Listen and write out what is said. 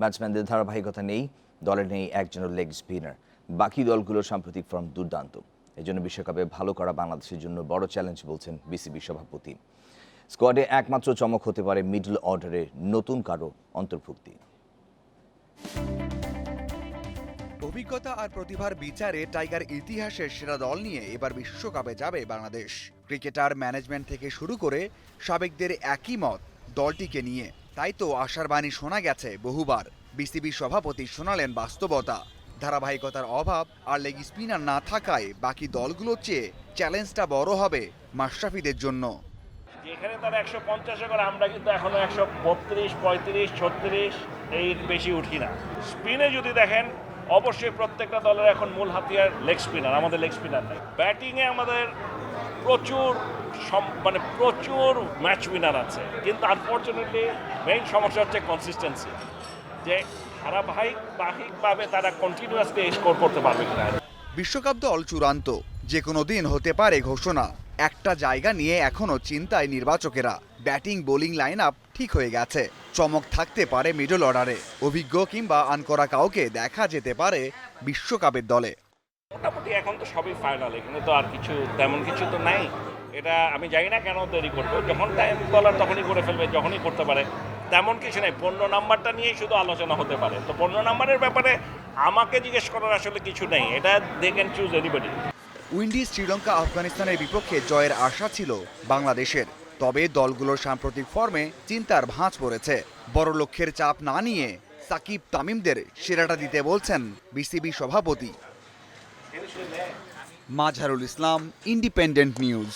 ব্যাটসম্যানদের ধারাবাহিকতা নেই, দলে নেই একজনের লেগ স্পিনার। বাকি দলগুলোর সাম্প্রতিক ফর্ম দুর্দান্ত। এজন্য বিশ্বকাপে ভালো করা বাংলাদেশের জন্য বড় চ্যালেঞ্জ বলছেন বিসিবি সভাপতি। স্কোয়াডে একমাত্র চমক হতে পারে মিডল অর্ডারে নতুন কারো অন্তর্ভুক্তি। অভিজ্ঞতা আর প্রতিভার বিচারে টাইগার ইতিহাসের সেরা দল নিয়ে এবার বিশ্বকাপে যাবে বাংলাদেশ। ক্রিকেটার, ম্যানেজমেন্ট থেকে শুরু করে সাবেকদের একই মত দলটিকে নিয়ে। তাই তো আশার বাণী শোনা গেছে বহুবার। বিসিবি সভাপতি শোনালেন বাস্তবতা। ধারাবাহিকতার অভাব আর লেগ স্পিনার না থাকায় বাকি দলগুলোর চেয়ে চ্যালেঞ্জটা বড় হবে মাশরাফিদের জন্য। যেখানে তারা 150 করে, আমরা কিন্তু এখনো 132, 35, 36 এই বেশি উঠি না। স্পিনে যদি দেখেন, অবশ্যই প্রত্যেকটা দলের এখন মূল হাতিয়ার লেগ স্পিনার, আমাদের লেগ স্পিনার নেই। ব্যাটিংয়ে আমাদের প্রচুর ম্যাচ উইনার আছে, কিন্তু আনফর্চুনেটলি মেইন সমস্যা হচ্ছে কনসিস্টেন্সি, যে ধারাবাহিকভাবে তারা কন্টিনিউয়াসলি স্কোর করতে পারবে কিনা। বিশ্বকাপ দল চূড়ান্ত, যে কোনো দিন হতে পারে ঘোষণা। একটা জায়গা নিয়ে এখনো চিন্তায় নির্বাচকেরা। ব্যাটিং বোলিং লাইন আপ ঠিক হয়ে গেছে, চমক থাকতে পারে মিডল অর্ডারে। অভিজ্ঞ কিংবা আনকরা কাউকে দেখা যেতে পারে বিশ্বকাপের দলে। মোটামুটি এখন তো সবই ফাইনাল, এখানে তো আর তেমন কিছু তো নাই। এটা আমি জানি না কেন দেরি করবে, যখন টাইম বলার তখনই করে ফেলবে, যখনই করতে পারে। তেমন কিছু নাই, 15 নাম্বারটা নিয়েই শুধু আলোচনা হতে পারে। তো 15 নাম্বারের ব্যাপারে আমাকে জিজ্ঞেস করার আসলে কিছু নেই, এটা they can choose anybody. Windies, Sri Lanka, আফগানিস্তানের বিপক্ষে জয়ের আশা ছিল বাংলাদেশের। তবে দলগুলোর সাম্প্রতিক ফর্মে চিন্তার ভাঁজ পড়েছে। বড় লক্ষ্যের চাপ না নিয়ে সাকিব, তামিমদের সেরাটা দিতে বলছেন বিসিবি সভাপতি। Mazharul Islam, independent news.